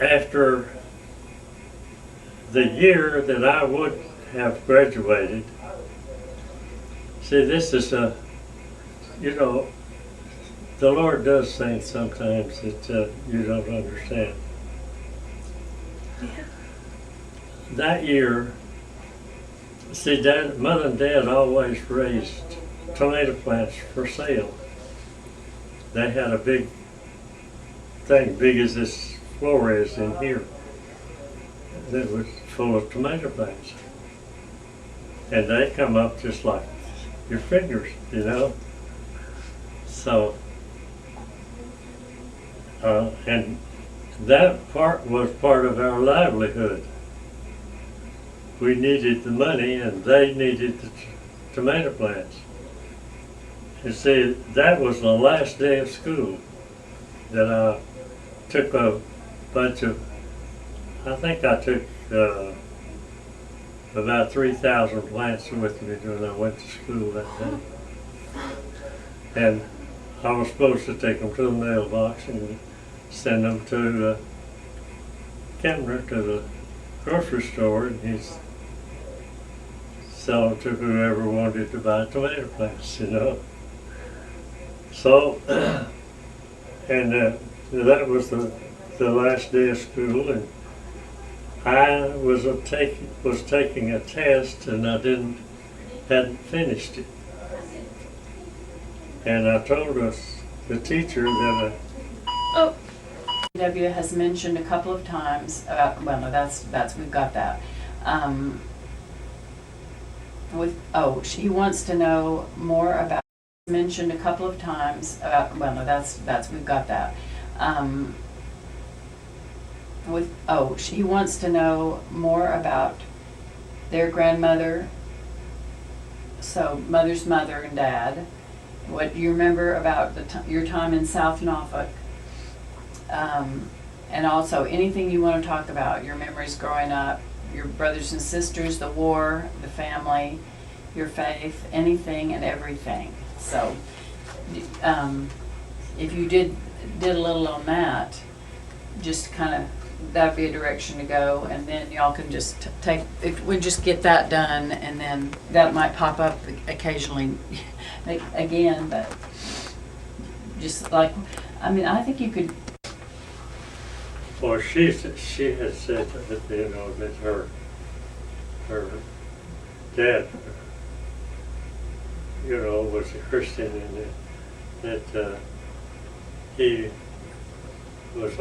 after the year that I would have graduated, see, this is you know, the Lord does things sometimes that you don't understand. That year, see, Mother and Dad always raised tomato plants for sale. They had a big thing, big as this floor is in here, that was full of tomato plants. And they come up just like your fingers, you know. So, and that part was part of our livelihood. We needed the money and they needed the tomato plants. You see, that was the last day of school that I took a bunch of, I think I took about 3,000 plants with me when I went to school that day. And I was supposed to take them to the mailbox and send them to Kemner, to the grocery store, and he'd sell them to whoever wanted to buy tomato plants, you know. So, and that was the last day of school, and I was taking a test, and I hadn't finished it. And I told the teacher that W has mentioned a couple of times about, well, no, that's we've got that. He wants to know more about, mentioned a couple of times about, well, no, that's we've got that. He wants to know more about their grandmother, so mother's mother and dad. What do you remember about your time in South Norfolk? And also anything you want to talk about, your memories growing up, your brothers and sisters, the war, the family, your faith, anything and everything. So if you did a little on that, just kind of, that'd be a direction to go, and then y'all can just we just get that done, and then that might pop up occasionally again, but just like, I mean, I think you could. well, she had said that, you know, that her dad, you know, was a Christian, and that he was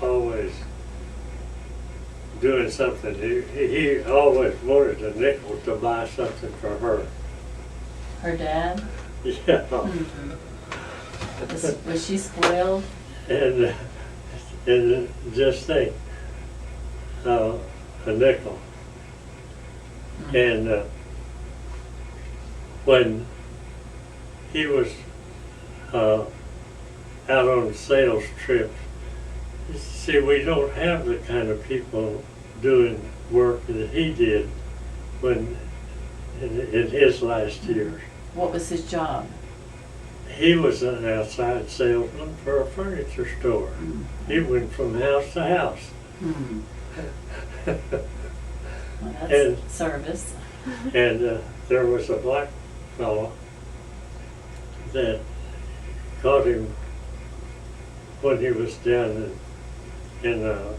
always doing something. He always wanted a nickel to buy something for her. Her dad? Yeah. Mm-hmm. Was she spoiled? And just think, a nickel. Mm-hmm. And when he was out on sales trips, see, we don't have the kind of people doing work that he did when in his last years. What was his job? He was an outside salesman for a furniture store. Mm-hmm. He went from house to house. Mm-hmm. Well, that's And service. And there was a black fellow that caught him when he was down in a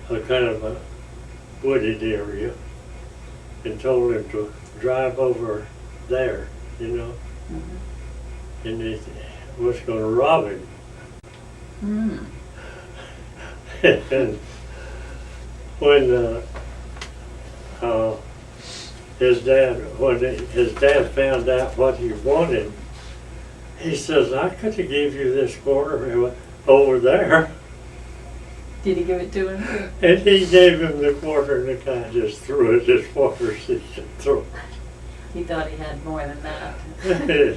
kind of a wooded area, and told him to drive over there, you know, Mm-hmm. and he was going to rob him. Mm. And when his dad found out what he wanted, he says, "I could have gave you this quarter over there." Did he give it to him? And he gave him the quarter, and the guy just threw it as far as he could throw it. He thought he had more than that.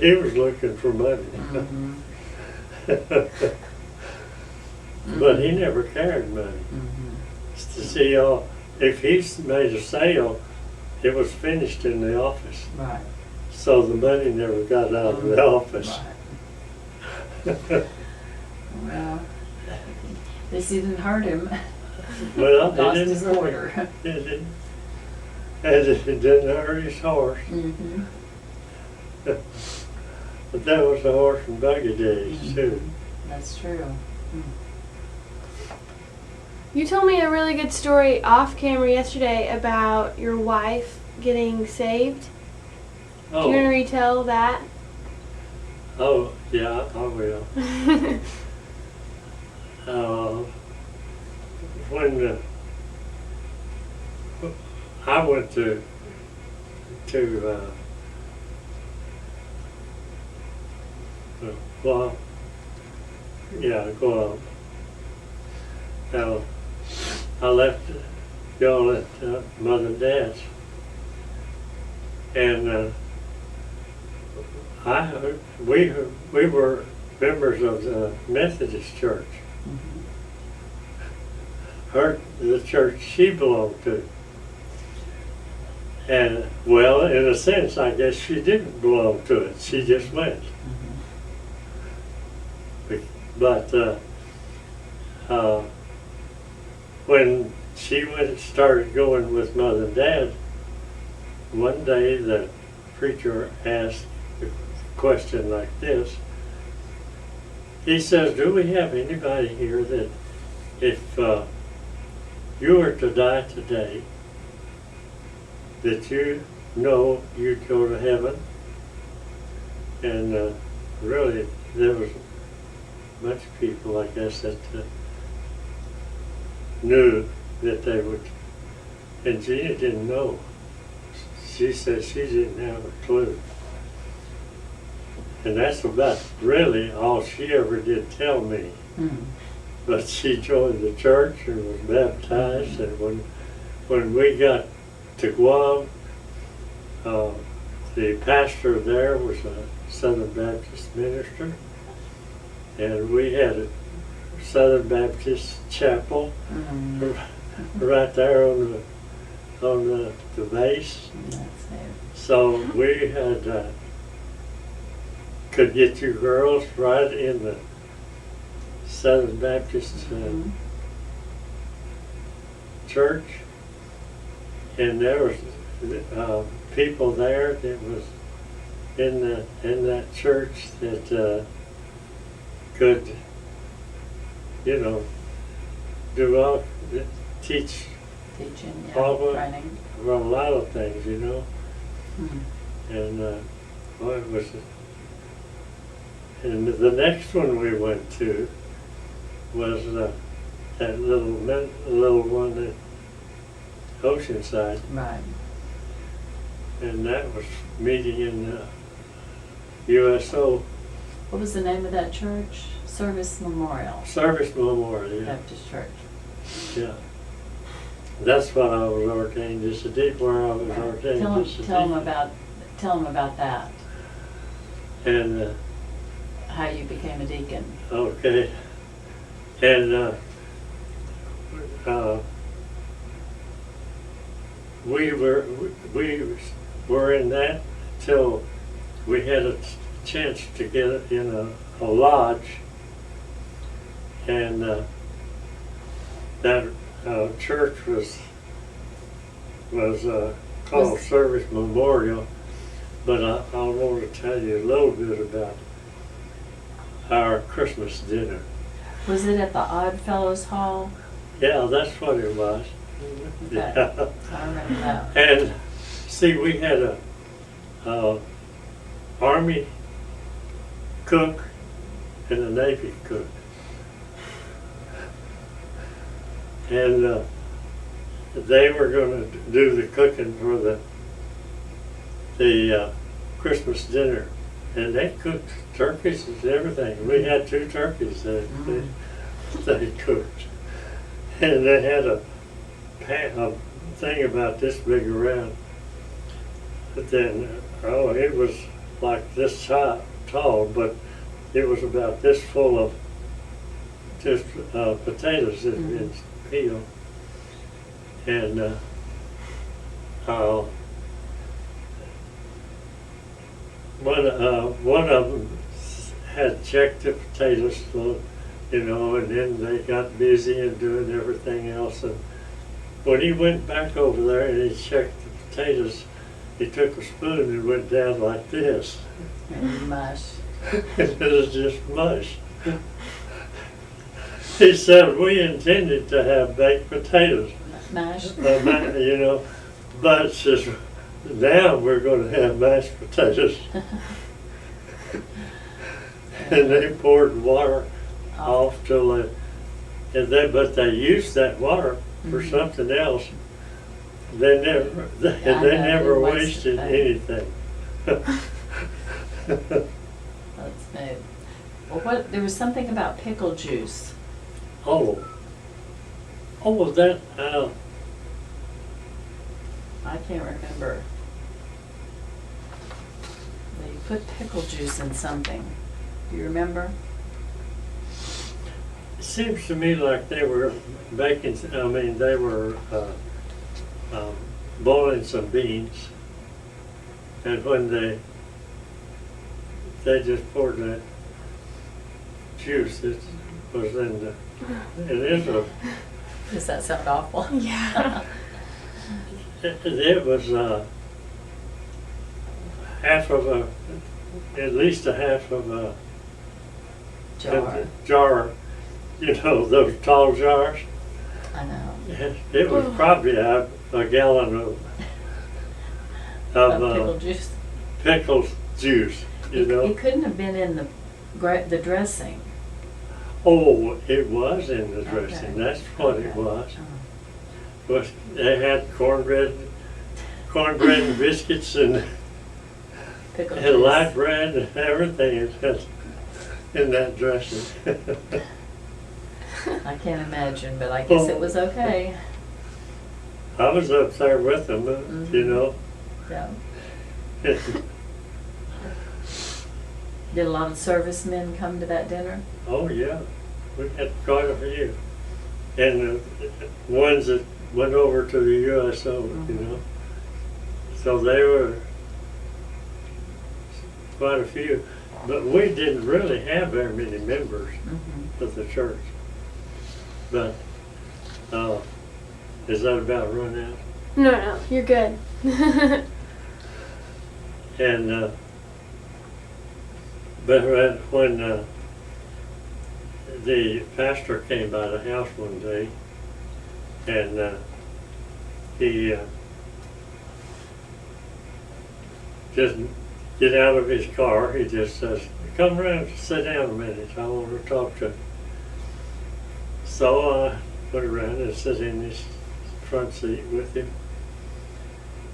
He was looking for money. Mm-hmm. But he never carried money. Mm-hmm. To see, if he's made a sale, it was finished in the office. Right. So the money never got out of the office. Right. Well, This didn't hurt him. Well, Lost it his didn't hurt quarter. him. It didn't. And it didn't hurt his horse. Mm-hmm. But that was the horse and buggy days too. That's true. You told me a really good story off camera yesterday about your wife getting saved. Do you want to retell that? Oh, yeah, I will. When I went to Guam, Guam. Now, I left y'all at Mother and Dad's, and we were members of the Methodist Church. The church she belonged to. And, well, in a sense, I guess she didn't belong to it. She just went. But when she started going with Mother and Dad, one day the preacher asked a question like this. He says, do we have anybody here that if you were to die today, that you know you'd go to heaven? And really, there was a bunch of people, I guess, that knew that they would. And Gina didn't know. She said she didn't have a clue. And that's about really all she ever did tell me. But she joined the church and was baptized, and when we got to Guam, the pastor there was a Southern Baptist minister, and we had a Southern Baptist chapel right there on the base. So we had could get you girls right in the Southern Baptist church, and there was people there that was in that church that could, do all teaching, Training. well, a lot of things, and well, it was. And the next one we went to was that little one at Oceanside. Right. And that was meeting in the USO. What was the name of that church? Service Memorial Service Memorial, yeah. Baptist Church. Yeah. That's what I was ordained as a deacon, where I was ordained as a deacon. Tell them about that. And how you became a deacon. okay. And we were in that till we had a chance to get in a lodge, and that church was called Service Memorial. But I want to tell you a little bit about our Christmas dinner. Was it at the Odd Fellows Hall? Yeah, that's what it was. Okay. Yeah. I remember that. And see, we had a Army cook and a Navy cook. And they were going to do the cooking for the Christmas dinner. And they cooked turkeys and everything. We had 2 turkeys that they cooked. And they had a thing about this big around. But then, it was like this tall, but it was about this full of just potatoes that had been peeled. And one of them had checked the potatoes, you know, and then they got busy and doing everything else. And when he went back over there and he checked the potatoes, he took a spoon and went down like this. And mush. It was just mush. He said, we intended to have baked potatoes, Mash. you know, but says, now we're going to have mashed potatoes. And they poured water off till but they used that water for something else. They never wasted anything. That's new. Well, there was something about pickle juice. Oh, that, I can't remember. They put pickle juice in something. Do you remember? it seems to me like they were baking, they were boiling some beans. And when they just poured that juice that was in the, it is a, Does that sound awful? Yeah. it was at least a half of a Jar. you know, those tall jars. I know. It was probably a gallon of Pickle juice. pickle juice, you know. It couldn't have been in the dressing. Oh, it was in the dressing. Okay. That's what it Okay. was. Oh. But they had cornbread and biscuits and Pickle and juice. light bread and everything in that dressing. I can't imagine, but I guess it was okay. I was up there with them, you know. Yeah. Did a lot of servicemen come to that dinner? Oh, yeah, we had quite a few. And ones that went over to the USO, you know. So they were quite a few. But we didn't really have very many members of the church. But is that about run out? No, you're good. And but when the pastor came by the house one day, and he just get out of his car. He just says, "Come around, sit down a minute. I want to talk to you." So I went around and sat in his front seat with him,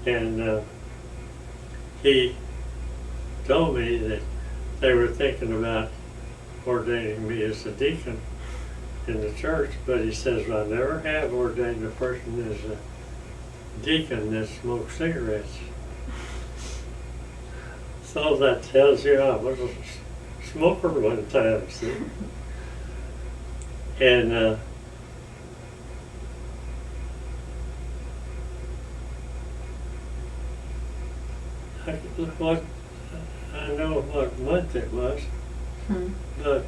and he told me that they were thinking about ordaining me as a deacon in the church, but he says, I never have ordained a person as a deacon that smokes cigarettes. So that tells you I was a smoker one time, see? And I know what month it was, but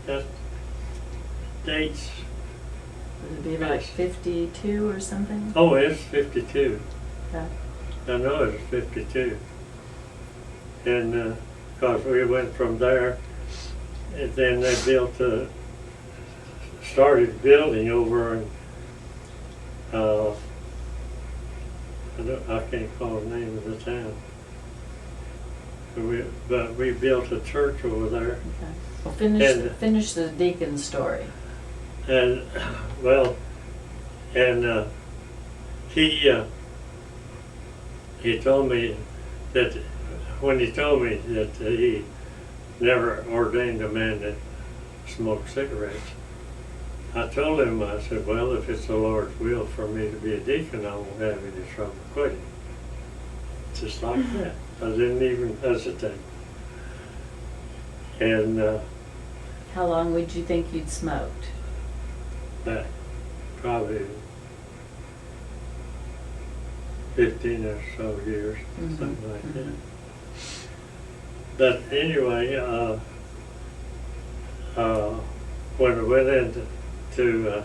that dates. Would it be like 52 or something? Oh, it's 52. Okay. I know it's 52. And because we went from there, and then they started building over in, I can't call the name of the town. But we built a church over there. Okay. Well, finish the deacon story. And, well, and he told me that, when he told me that he never ordained a man that smoked cigarettes, I told him, I said, well, if it's the Lord's will for me to be a deacon, I won't have any trouble quitting. Just like that. I didn't even hesitate. And How long would you think you'd smoked? that probably 15 or so years, something like that. But anyway, when we went into